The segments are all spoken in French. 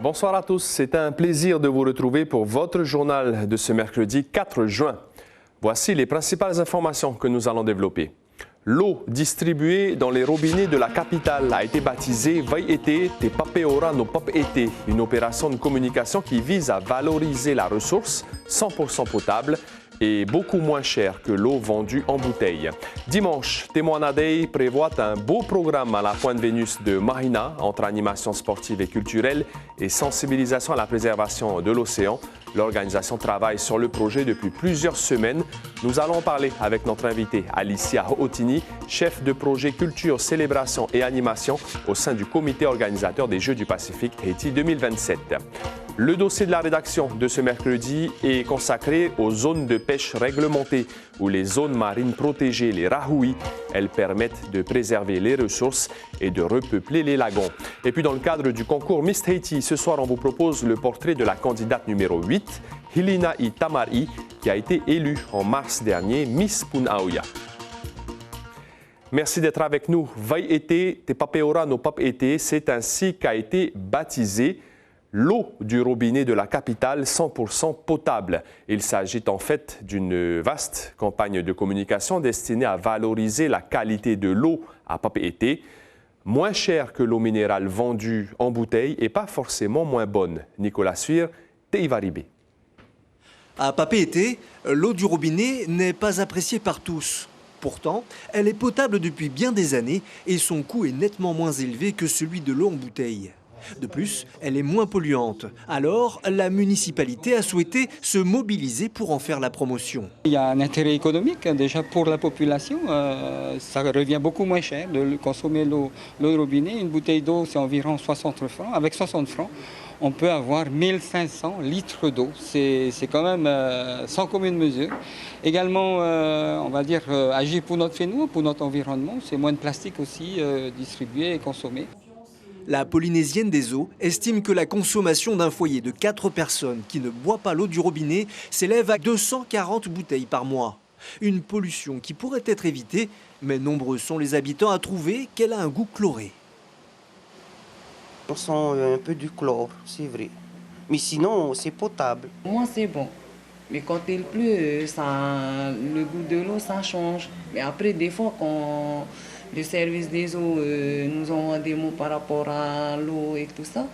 Bonsoir à tous, c'est un plaisir de vous retrouver pour votre journal de ce mercredi 4 juin. Voici les principales informations que nous allons développer. L'eau distribuée dans les robinets de la capitale a été baptisée Vai Été Te Papeora no Pap Été, une opération de communication qui vise à valoriser la ressource 100% potable et beaucoup moins chère que l'eau vendue en bouteille. Dimanche, Te Moana Day prévoit un beau programme à la Pointe Vénus de Mahina entre animation sportive et culturelle et sensibilisation à la préservation de l'océan. L'organisation travaille sur le projet depuis plusieurs semaines. Nous allons parler avec notre invitée Alicia Hootini, chef de projet culture, célébration et animation au sein du comité organisateur des Jeux du Pacifique Haiti 2027. Le dossier de la rédaction de ce mercredi est consacré aux zones de pêche réglementées ou les zones marines protégées, les rahoui. Elles permettent de préserver les ressources et de repeupler les lagons. Et puis dans le cadre du concours Miss Haiti, ce soir on vous propose le portrait de la candidate numéro 8, Hilina Tamari, qui a été élue en mars dernier Miss Punaauia. Merci d'être avec nous. Vai Été Te Papeora no Pap Été, c'est ainsi qu'a été baptisé l'eau du robinet de la capitale 100% potable. Il s'agit en fait d'une vaste campagne de communication destinée à valoriser la qualité de l'eau à Pap Été, moins chère que l'eau minérale vendue en bouteille et pas forcément moins bonne. Nicolas Suir, Teivaribé. À Pap Été, l'eau du robinet n'est pas appréciée par tous. Pourtant, elle est potable depuis bien des années et son coût est nettement moins élevé que celui de l'eau en bouteille. De plus, elle est moins polluante. Alors, la municipalité a souhaité se mobiliser pour en faire la promotion. Il y a un intérêt économique déjà pour la population. Ça revient beaucoup moins cher de consommer l'eau au robinet. Une bouteille d'eau, c'est environ 60 francs. Avec 60 francs, on peut avoir 1500 litres d'eau. C'est quand même sans commune mesure. Également, on va dire, agir pour notre nous, pour notre environnement. C'est moins de plastique aussi distribué et consommé. La Polynésienne des eaux estime que la consommation d'un foyer de 4 personnes qui ne boit pas l'eau du robinet s'élève à 240 bouteilles par mois. Une pollution qui pourrait être évitée, mais nombreux sont les habitants à trouver qu'elle a un goût chloré. On sent un peu du chlore, c'est vrai. Mais sinon, c'est potable. Moi, c'est bon. Mais quand il pleut, le goût de l'eau, ça change. Mais après, des fois, quand le service des eaux nous envoie des mots par rapport à l'eau et tout ça,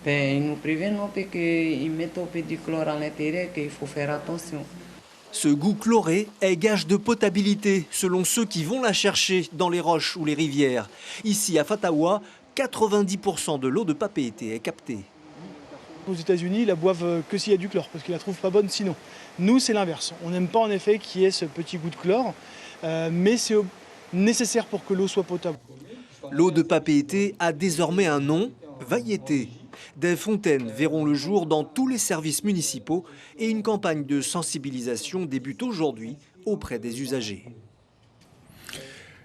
ben, ils nous préviennent qu'ils mettent un peu du chlore à l'intérieur, qu'il faut faire attention. Ce goût chloré est gage de potabilité, selon ceux qui vont la chercher dans les roches ou les rivières. Ici, à Fatawa, 90% de l'eau de Pap Été est captée. Aux États-Unis, ils la boivent que s'il y a du chlore, parce qu'ils la trouvent pas bonne sinon. Nous, c'est l'inverse. On n'aime pas en effet qu'il y ait ce petit goût de chlore, mais c'est nécessaire pour que l'eau soit potable. L'eau de Pap Été a désormais un nom, Vai Été. Des fontaines verront le jour dans tous les services municipaux et une campagne de sensibilisation débute aujourd'hui auprès des usagers.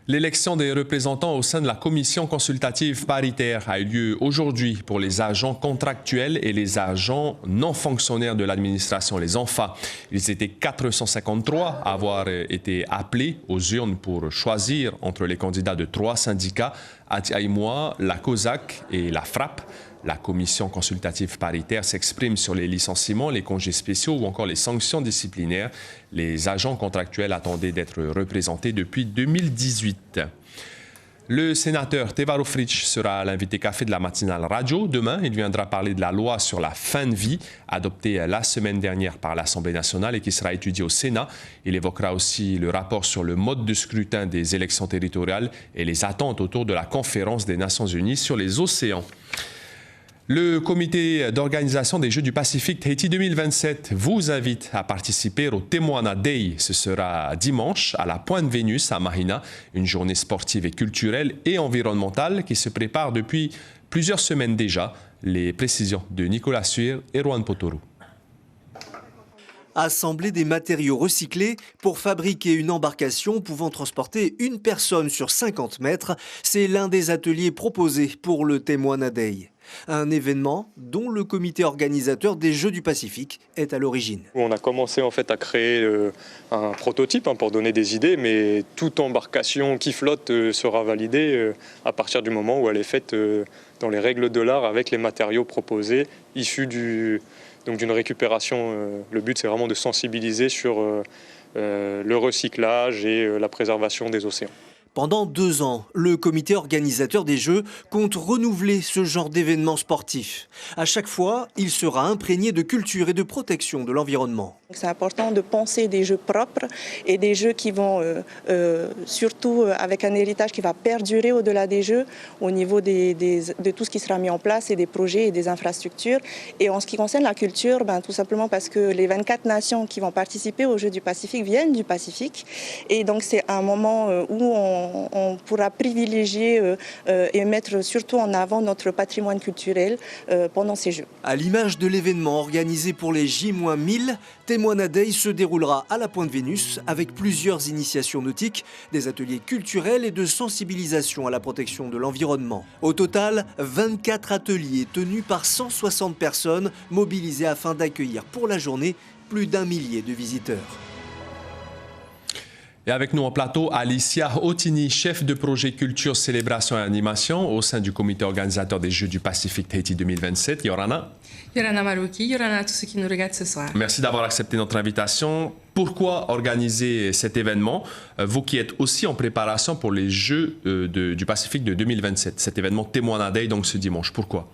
L'élection des représentants au sein de la commission consultative paritaire a eu lieu aujourd'hui pour les agents contractuels et les agents non fonctionnaires de l'administration, les ONFA. Ils étaient 453 à avoir été appelés aux urnes pour choisir entre les candidats de 3 syndicats, Atiaïmoa, la COSAC et la FRAP. La commission consultative paritaire s'exprime sur les licenciements, les congés spéciaux ou encore les sanctions disciplinaires. Les agents contractuels attendaient d'être représentés depuis 2018. Le sénateur Tevaro Fritsch sera l'invité café de la matinale radio. Demain, il viendra parler de la loi sur la fin de vie, adoptée la semaine dernière par l'Assemblée nationale et qui sera étudiée au Sénat. Il évoquera aussi le rapport sur le mode de scrutin des élections territoriales et les attentes autour de la conférence des Nations unies sur les océans. Le comité d'organisation des Jeux du Pacifique Haiti 2027 vous invite à participer au Te Moana Day. Ce sera dimanche à la Pointe Vénus à Mahina, une journée sportive et culturelle et environnementale qui se prépare depuis plusieurs semaines déjà. Les précisions de Nicolas Suir et Rohan Potoro. Assembler des matériaux recyclés pour fabriquer une embarcation pouvant transporter une personne sur 50 mètres, c'est l'un des ateliers proposés pour le Te Moana Day. Un événement dont le comité organisateur des Jeux du Pacifique est à l'origine. On a commencé en fait à créer un prototype pour donner des idées, mais toute embarcation qui flotte sera validée à partir du moment où elle est faite dans les règles de l'art avec les matériaux proposés issus d'une récupération. Le but c'est vraiment de sensibiliser sur le recyclage et la préservation des océans. Pendant 2 ans, le comité organisateur des Jeux compte renouveler ce genre d'événements sportifs. À chaque fois, il sera imprégné de culture et de protection de l'environnement. C'est important de penser des jeux propres et des jeux qui vont, surtout avec un héritage qui va perdurer au-delà des jeux, au niveau de tout ce qui sera mis en place et des projets et des infrastructures. Et en ce qui concerne la culture, tout simplement parce que les 24 nations qui vont participer aux Jeux du Pacifique viennent du Pacifique. Et donc c'est un moment où on pourra privilégier et mettre surtout en avant notre patrimoine culturel pendant ces Jeux. À l'image de l'événement organisé pour les J-1000, Temoana Day se déroulera à la Pointe Vénus avec plusieurs initiations nautiques, des ateliers culturels et de sensibilisation à la protection de l'environnement. Au total, 24 ateliers tenus par 160 personnes mobilisées afin d'accueillir pour la journée plus d'1 millier de visiteurs. Et avec nous en plateau, Alicia Otini, chef de projet Culture, Célébration et Animation au sein du comité organisateur des Jeux du Pacifique Tahiti 2027. Yorana. Yorana Maruki, Yorana à tous ceux qui nous regardent ce soir. Merci d'avoir accepté notre invitation. Pourquoi organiser cet événement, vous qui êtes aussi en préparation pour les Jeux du Pacifique de 2027, cet événement Temoana Day, donc ce dimanche, pourquoi?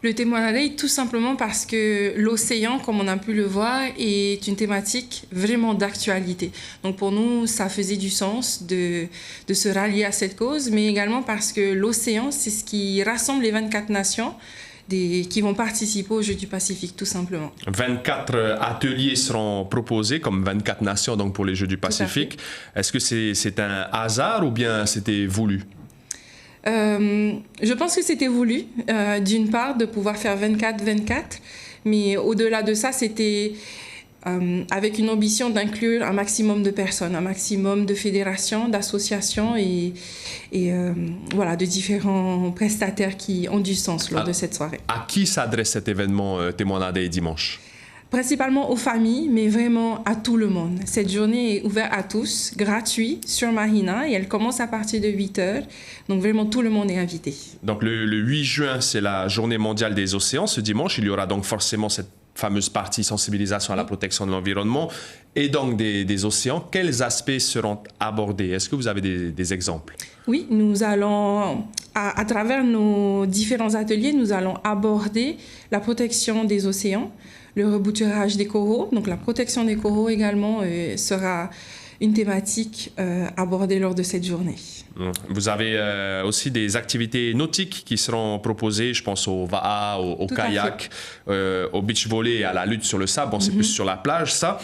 Le Temoana Day, tout simplement parce que l'océan, comme on a pu le voir, est une thématique vraiment d'actualité. Donc pour nous, ça faisait du sens de se rallier à cette cause, mais également parce que l'océan, c'est ce qui rassemble les 24 nations qui vont participer aux Jeux du Pacifique, tout simplement. 24 ateliers seront proposés, comme 24 nations donc pour les Jeux du Pacifique. Est-ce que c'est un hasard ou bien c'était voulu? Je pense que c'était voulu, d'une part, de pouvoir faire 24-24, mais au-delà de ça, c'était avec une ambition d'inclure un maximum de personnes, un maximum de fédérations, d'associations et voilà, de différents prestataires qui ont du sens lors de cette soirée. À qui s'adresse cet événement Temoana Day dimanche? Principalement aux familles, mais vraiment à tout le monde. Cette journée est ouverte à tous, gratuite, sur Mahina, et elle commence à partir de 8h. Donc vraiment, tout le monde est invité. Donc le 8 juin, c'est la journée mondiale des océans. Ce dimanche, il y aura donc forcément cette fameuse partie sensibilisation à la protection de l'environnement et donc des océans. Quels aspects seront abordés? Est-ce que vous avez des exemples? Oui, nous allons, à travers nos différents ateliers, nous allons aborder la protection des océans, le rebouturage des coraux, donc la protection des coraux également sera une thématique abordée lors de cette journée. Vous avez aussi des activités nautiques qui seront proposées, je pense au va'a, au kayak, au beach volley et à la lutte sur le sable. Bon, c'est plus sur la plage, ça.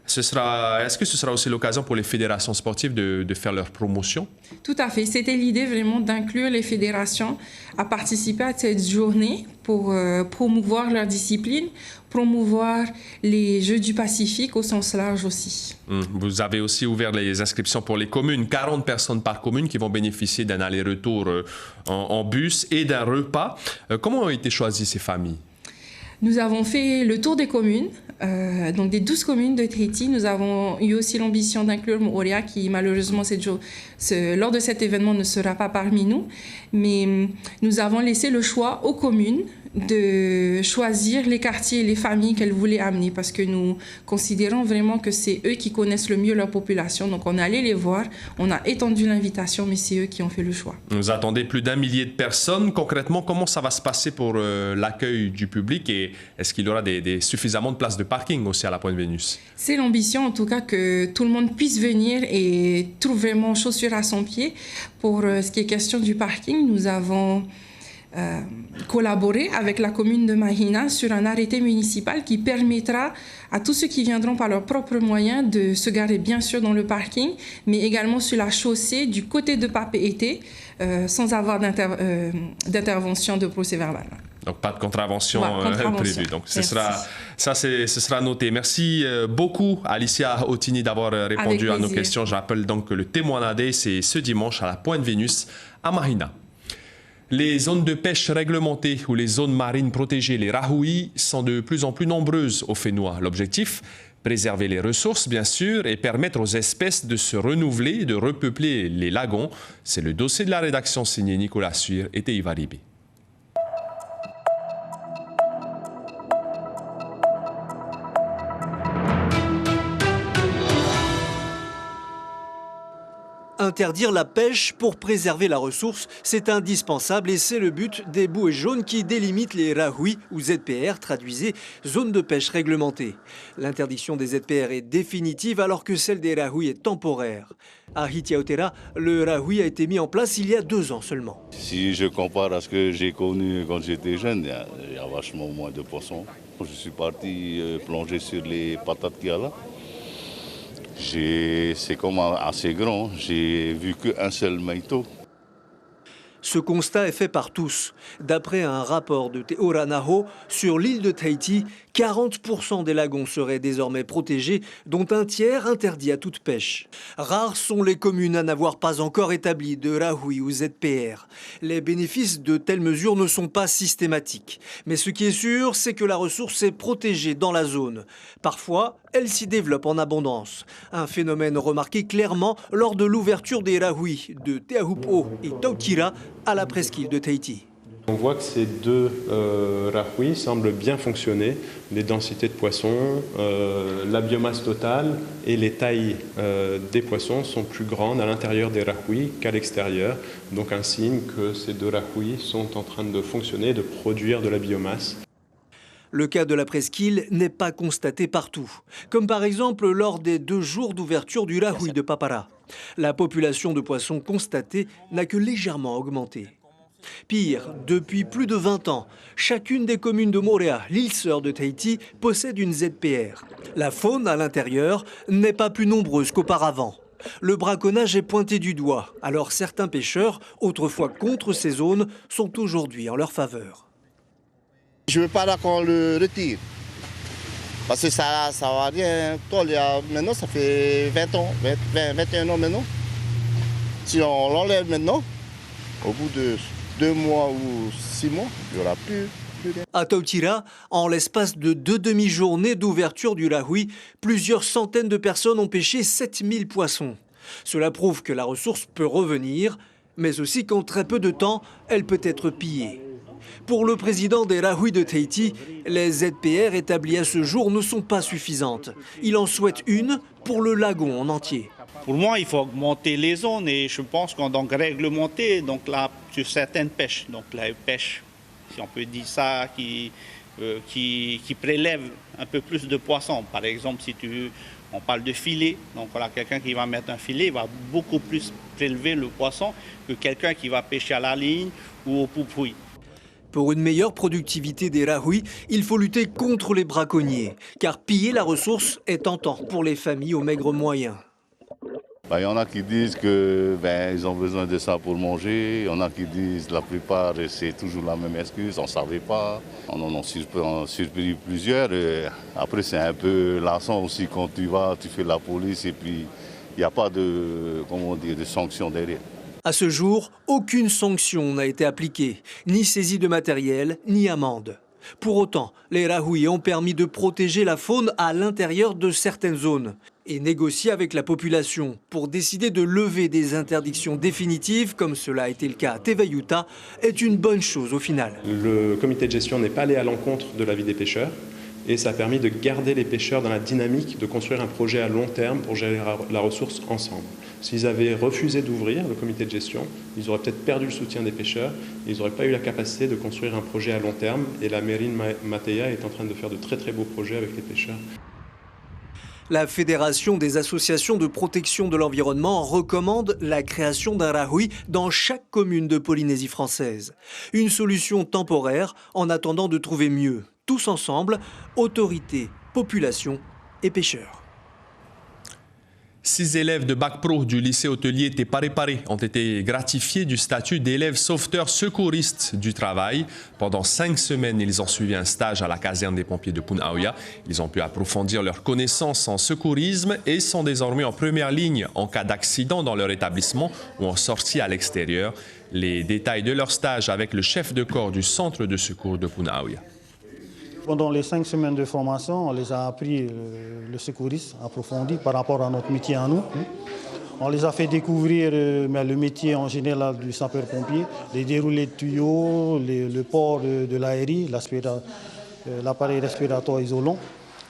Est-ce que ce sera aussi l'occasion pour les fédérations sportives de faire leur promotion? Tout à fait. C'était l'idée vraiment d'inclure les fédérations à participer à cette journée pour promouvoir leur discipline, promouvoir les Jeux du Pacifique au sens large aussi. Vous avez aussi ouvert les inscriptions pour les communes. 40 personnes par commune qui vont bénéficier d'un aller-retour en bus et d'un repas. Comment ont été choisies ces familles? Nous avons fait le tour des communes, donc des 12 communes de Tahiti. Nous avons eu aussi l'ambition d'inclure Moorea, qui malheureusement lors de cet événement ne sera pas parmi nous. Mais nous avons laissé le choix aux communes de choisir les quartiers et les familles qu'elles voulaient amener, parce que nous considérons vraiment que c'est eux qui connaissent le mieux leur population. Donc on est allé les voir, on a étendu l'invitation, mais c'est eux qui ont fait le choix. Vous attendez plus d'1 millier de personnes. Concrètement, comment ça va se passer pour l'accueil du public et est-ce qu'il y aura suffisamment de places de parking aussi à la Pointe Vénus? C'est l'ambition en tout cas que tout le monde puisse venir et trouve vraiment chaussure à son pied. Pour ce qui est question du parking, nous avons collaborer avec la commune de Mahina sur un arrêté municipal qui permettra à tous ceux qui viendront par leurs propres moyens de se garer bien sûr dans le parking, mais également sur la chaussée du côté de Papeete sans avoir d'intervention de procès-verbal. Donc pas de contravention prévue. Donc ce sera noté. Merci beaucoup Alicia Otini d'avoir répondu à nos questions. Je rappelle donc que le Temoana Day, c'est ce dimanche à la Pointe Vénus à Mahina. Les zones de pêche réglementées ou les zones marines protégées, les rahui, sont de plus en plus nombreuses au Fénois. L'objectif, préserver les ressources, bien sûr, et permettre aux espèces de se renouveler et de repeupler les lagons. C'est le dossier de la rédaction signé Nicolas Suir et Teiva Ribé. Interdire la pêche pour préserver la ressource, c'est indispensable et c'est le but des bouées jaunes qui délimitent les rahui ou ZPR, traduisez zone de pêche réglementée. L'interdiction des ZPR est définitive alors que celle des rahui est temporaire. À Hitiaotera, le rahui a été mis en place il y a 2 ans seulement. Si je compare à ce que j'ai connu quand j'étais jeune, il y a vachement moins de poissons. Je suis parti plonger sur les patates qu'il y a là. C'est comme assez grand, j'ai vu qu'un seul maïto. Ce constat est fait par tous. D'après un rapport de Te Oranaho, sur l'île de Tahiti, 40% des lagons seraient désormais protégés, dont un tiers interdit à toute pêche. Rares sont les communes à n'avoir pas encore établi de rahui ou ZPR. Les bénéfices de telles mesures ne sont pas systématiques. Mais ce qui est sûr, c'est que la ressource est protégée dans la zone. Parfois, elle s'y développe en abondance. Un phénomène remarqué clairement lors de l'ouverture des rahui de Te Ahupo et Tautira à la presqu'île de Tahiti. On voit que ces 2 rahui semblent bien fonctionner. Les densités de poissons, la biomasse totale et les tailles des poissons sont plus grandes à l'intérieur des rahui qu'à l'extérieur. Donc un signe que ces 2 rahui sont en train de fonctionner, de produire de la biomasse. Le cas de la presqu'île n'est pas constaté partout, comme par exemple lors des 2 jours d'ouverture du rahui de Papara. La population de poissons constatée n'a que légèrement augmenté. Pire, depuis plus de 20 ans, chacune des communes de Moorea, l'île sœur de Tahiti, possède une ZPR. La faune à l'intérieur n'est pas plus nombreuse qu'auparavant. Le braconnage est pointé du doigt, alors certains pêcheurs, autrefois contre ces zones, sont aujourd'hui en leur faveur. Je ne veux pas qu'on le retire. Parce que ça va rien. Maintenant, ça fait 20 ans, 21 ans maintenant. Si on l'enlève maintenant, au bout de 2 mois ou 6 mois, il n'y aura plus rien. À Tautira, en l'espace de 2 demi-journées d'ouverture du rahui, plusieurs centaines de personnes ont pêché 7000 poissons. Cela prouve que la ressource peut revenir, mais aussi qu'en très peu de temps, elle peut être pillée. Pour le président des rahui de Tahiti, les ZPR établies à ce jour ne sont pas suffisantes. Il en souhaite une pour le lagon en entier. Pour moi, il faut augmenter les zones et je pense qu'on doit réglementer donc là, sur certaines pêches. Donc la pêche, si on peut dire ça, qui prélève un peu plus de poissons. Par exemple, on parle de filet, donc voilà, quelqu'un qui va mettre un filet va beaucoup plus prélever le poisson que quelqu'un qui va pêcher à la ligne ou au poupoui. Pour une meilleure productivité des rahui, il faut lutter contre les braconniers, car piller la ressource est tentant pour les familles aux maigres moyens. Il y en a qui disent qu'ils ont besoin de ça pour manger, il y en a qui disent, la plupart, c'est toujours la même excuse, on ne savait pas. On en a surpris plusieurs. Après, c'est un peu lassant aussi quand tu fais la police et puis il n'y a pas de sanction derrière. À ce jour, aucune sanction n'a été appliquée, ni saisie de matériel, ni amende. Pour autant, les rahui ont permis de protéger la faune à l'intérieur de certaines zones et négocier avec la population pour décider de lever des interdictions définitives, comme cela a été le cas à Tevayuta, est une bonne chose au final. Le comité de gestion n'est pas allé à l'encontre de l'avis des pêcheurs et ça a permis de garder les pêcheurs dans la dynamique de construire un projet à long terme pour gérer la ressource ensemble. S'ils avaient refusé d'ouvrir le comité de gestion, ils auraient peut-être perdu le soutien des pêcheurs, et ils n'auraient pas eu la capacité de construire un projet à long terme. Et la mairie de Matea est en train de faire de très très beaux projets avec les pêcheurs. La Fédération des associations de protection de l'environnement recommande la création d'un rahui dans chaque commune de Polynésie française. Une solution temporaire en attendant de trouver mieux. Tous ensemble, autorités, population et pêcheurs. 6 élèves de Bac Pro du lycée hôtelier Teparepare ont été gratifiés du statut d'élèves sauveteurs secouristes du travail. Pendant 5 semaines, ils ont suivi un stage à la caserne des pompiers de Punaauia. Ils ont pu approfondir leurs connaissances en secourisme et sont désormais en première ligne en cas d'accident dans leur établissement ou en sortie à l'extérieur. Les détails de leur stage avec le chef de corps du centre de secours de Punaauia. Pendant les 5 semaines de formation, on les a appris le secourisme approfondi par rapport à notre métier à nous. On les a fait découvrir le métier en général du sapeur-pompier, les déroulés de tuyaux, le port de l'ARI, l'appareil respiratoire isolant.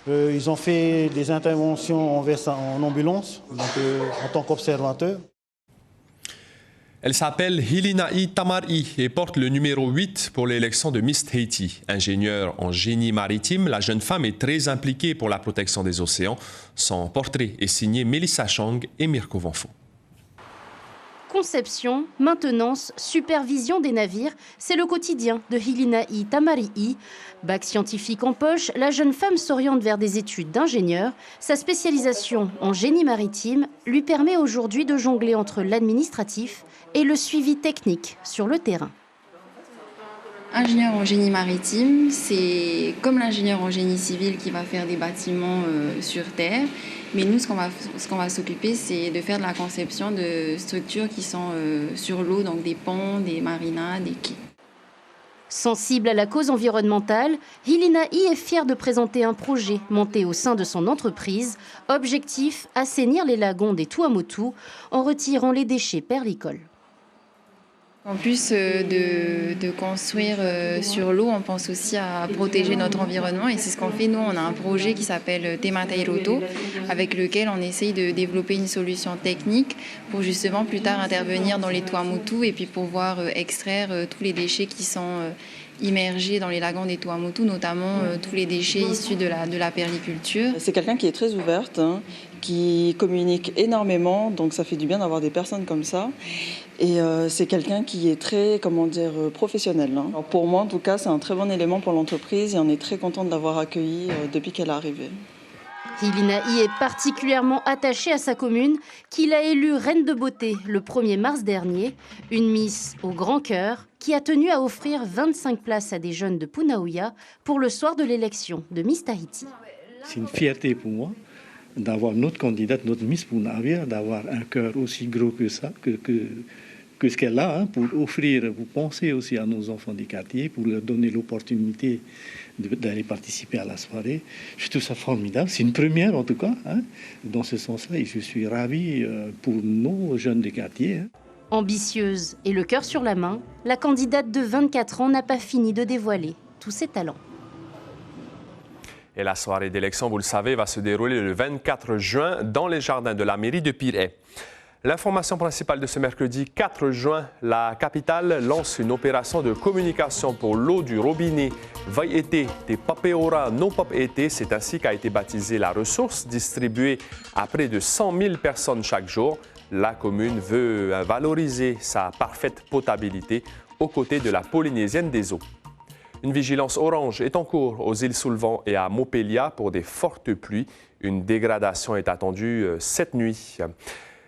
Ils ont fait des interventions en ambulance, en tant qu'observateurs. Elle s'appelle Hilina'i Tamari et porte le numéro 8 pour l'élection de Miss Tahiti. Ingénieure en génie maritime, la jeune femme est très impliquée pour la protection des océans. Son portrait est signé Mélissa Chang et Mirko Vanfo. Conception, maintenance, supervision des navires, c'est le quotidien de Hilina'i Tamari. Bac scientifique en poche, la jeune femme s'oriente vers des études d'ingénieur. Sa spécialisation en génie maritime lui permet aujourd'hui de jongler entre l'administratif et le suivi technique sur le terrain. Ingénieur en génie maritime, c'est comme l'ingénieur en génie civil qui va faire des bâtiments sur terre. Mais nous, ce qu'on va s'occuper, c'est de faire de la conception de structures qui sont sur l'eau, donc des ponts, des marinas, des quais. Sensible à la cause environnementale, Hilina'i est fière de présenter un projet monté au sein de son entreprise. Objectif, assainir les lagons des Tuamotu en retirant les déchets perlicoles. En plus de construire sur l'eau, on pense aussi à protéger notre environnement et c'est ce qu'on fait. Nous, on a un projet qui s'appelle Tematairoto avec lequel on essaye de développer une solution technique pour justement plus tard intervenir dans les Tuamotu et puis pouvoir extraire tous les déchets qui sont immergés dans les lagons des Tuamotu, notamment tous les déchets issus de la perliculture. C'est quelqu'un qui est très ouverte, qui communique énormément, donc ça fait du bien d'avoir des personnes comme ça. Et c'est quelqu'un qui est très, professionnel. Alors pour moi, en tout cas, c'est un très bon élément pour l'entreprise et on est très content de l'avoir accueillie depuis qu'elle est arrivée. Hilina'i est particulièrement attachée à sa commune, qu'il a élue reine de beauté le 1er mars dernier. Une Miss au grand cœur qui a tenu à offrir 25 places à des jeunes de Punaauia pour le soir de l'élection de Miss Tahiti. C'est une fierté pour moi d'avoir notre candidate, notre Miss Punaauia, d'avoir un cœur aussi gros que ça, que ce qu'elle a, pour offrir, pour penser aussi à nos enfants des quartiers, pour leur donner l'opportunité d'aller participer à la soirée. Je trouve ça formidable. C'est une première en tout cas, dans ce sens-là, et je suis ravi pour nos jeunes des quartiers. Ambitieuse et le cœur sur la main, la candidate de 24 ans n'a pas fini de dévoiler tous ses talents. Et la soirée d'élection, vous le savez, va se dérouler le 24 juin dans les jardins de la mairie de Pirée. L'information principale de ce mercredi 4 juin, la capitale lance une opération de communication pour l'eau du robinet. Vai été des papeora no pap été, c'est ainsi qu'a été baptisée la ressource distribuée à près de 100 000 personnes chaque jour. La commune veut valoriser sa parfaite potabilité aux côtés de la Polynésienne des eaux. Une vigilance orange est en cours aux îles Soulvan et à Mopelia pour des fortes pluies. Une dégradation est attendue cette nuit.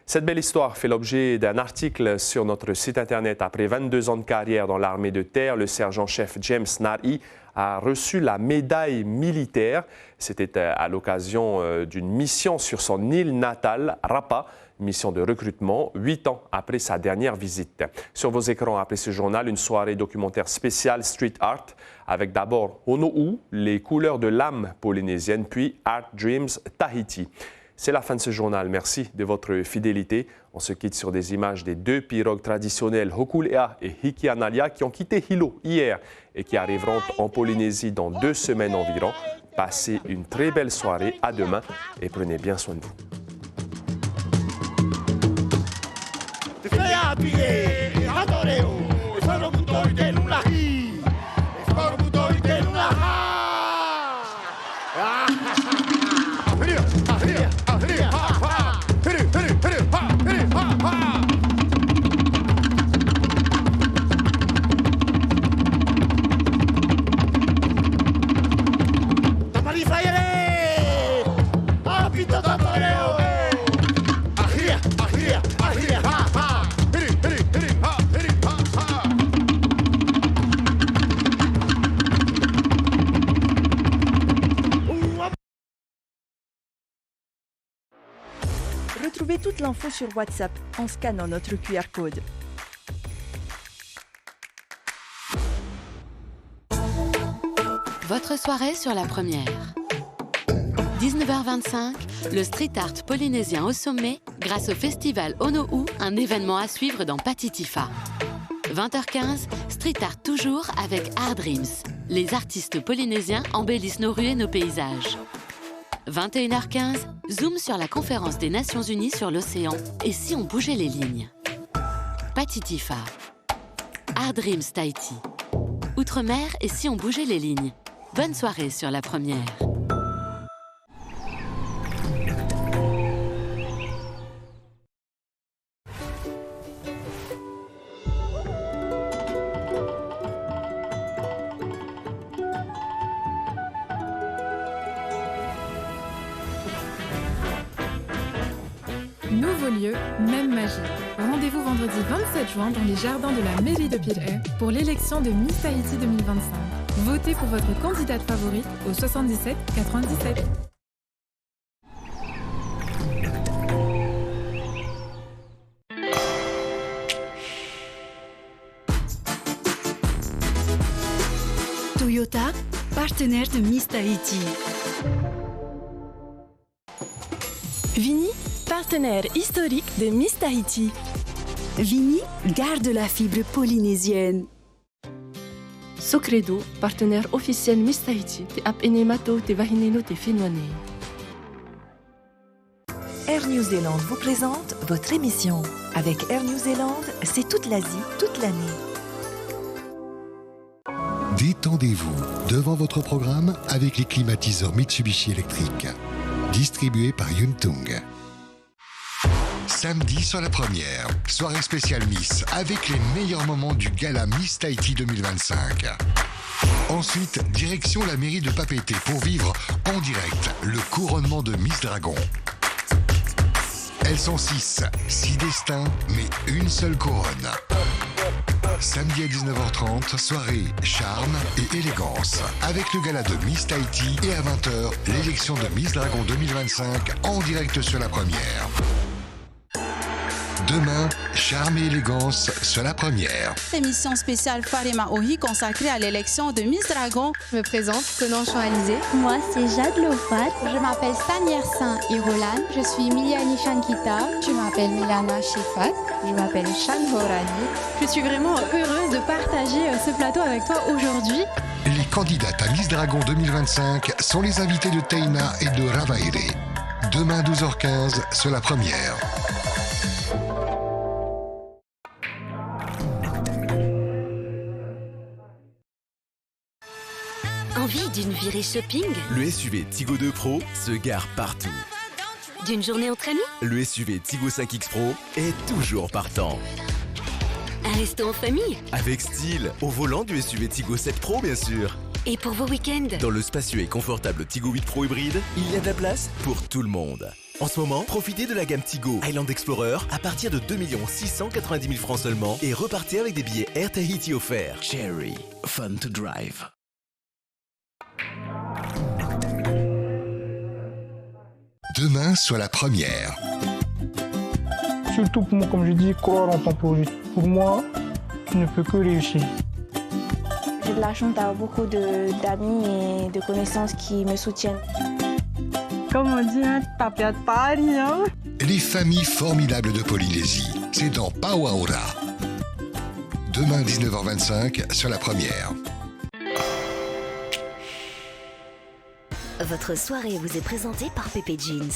Cette belle histoire fait l'objet d'un article sur notre site Internet. Après 22 ans de carrière dans l'armée de terre, le sergent-chef James Nari a reçu la médaille militaire. C'était à l'occasion d'une mission sur son île natale, Rapa, mission de recrutement, 8 ans après sa dernière visite. Sur vos écrans, après ce journal, une soirée documentaire spéciale Street Art, avec d'abord Ono'u, les couleurs de l'âme polynésienne, puis Art Dreams Tahiti. C'est la fin de ce journal. Merci de votre fidélité. On se quitte sur des images des 2 pirogues traditionnelles Hokulea et Hikianalia qui ont quitté Hilo hier et qui arriveront en Polynésie dans 2 semaines environ. Passez une très belle soirée. À demain et prenez bien soin de vous. Tamari Fayere! Ah, pito, tamoreo! Retrouvez toute l'info sur WhatsApp en scannant notre QR code. Votre soirée sur la première. 19h25, le street art polynésien au sommet grâce au festival Ono'u, un événement à suivre dans Patitifa. 20h15, street art toujours avec Art Dreams. Les artistes polynésiens embellissent nos rues et nos paysages. 21h15, zoom sur la conférence des Nations Unies sur l'océan. Et si on bougeait les lignes? Patitifa. Art Dreams Tahiti. Outre-mer et si on bougeait les lignes? Bonne soirée sur la première. Nouveau lieu, même magie. Rendez-vous vendredi 27 juin dans les jardins de la mairie de Pirée pour l'élection de Miss Tahiti 2025. Votez pour votre candidate favorite au 77 97. Toyota, partenaire de Miss Tahiti. Vini, partenaire historique de Miss Tahiti. Vini garde la fibre polynésienne. Socredo, partenaire officiel Miss Tahiti, te apenemato te vahineno te finwane. Air New Zealand vous présente votre émission. Avec Air New Zealand, c'est toute l'Asie, toute l'année. Détendez-vous devant votre programme avec les climatiseurs Mitsubishi électriques, distribués par Yuntung. Samedi sur la première, soirée spéciale Miss avec les meilleurs moments du gala Miss Tahiti 2025. Ensuite, direction la mairie de Papeete pour vivre en direct le couronnement de Miss Dragon. Elles sont 6 destins, mais une seule couronne. Samedi à 19h30, soirée charme et élégance avec le gala de Miss Tahiti et à 20h, l'élection de Miss Dragon 2025 en direct sur la première. Demain, charme et élégance sur la première. Émission spéciale Farima Ohi consacrée à l'élection de Miss Dragon. Je me présente, Conan Alizé. Moi, c'est Jade Lofat. Je m'appelle Sanier Saint Irolan. Je suis Miliani Shankita. Je m'appelle Milana Shifat. Je m'appelle Shan Horani. Je suis vraiment heureuse de partager ce plateau avec toi aujourd'hui. Les candidates à Miss Dragon 2025 sont les invités de Teina et de Ravaire. Demain 12h15 sur la première. Envie d'une virée shopping? Le SUV Tigo 2 Pro se gare partout. D'une journée entre amis? Le SUV Tigo 5X Pro est toujours partant. Un resto en famille? Avec style, au volant du SUV Tigo 7 Pro bien sûr. Et pour vos week-ends? Dans le spacieux et confortable Tigo 8 Pro hybride, il y a de la place pour tout le monde. En ce moment, profitez de la gamme Tigo Highland Explorer à partir de 2 690 000 francs seulement et repartez avec des billets Air Tahiti offerts. Cherry, fun to drive. Demain sur la première. Surtout pour moi, comme je dis, croire en ton projet. Pour moi, tu ne peux que réussir. J'ai de la chance d'avoir beaucoup d'amis et de connaissances qui me soutiennent. Comme on dit, tapia de Paris. Les familles formidables de Polynésie, c'est dans Pauaora. Demain 19h25 sur la première. Votre soirée vous est présentée par Pepe Jeans.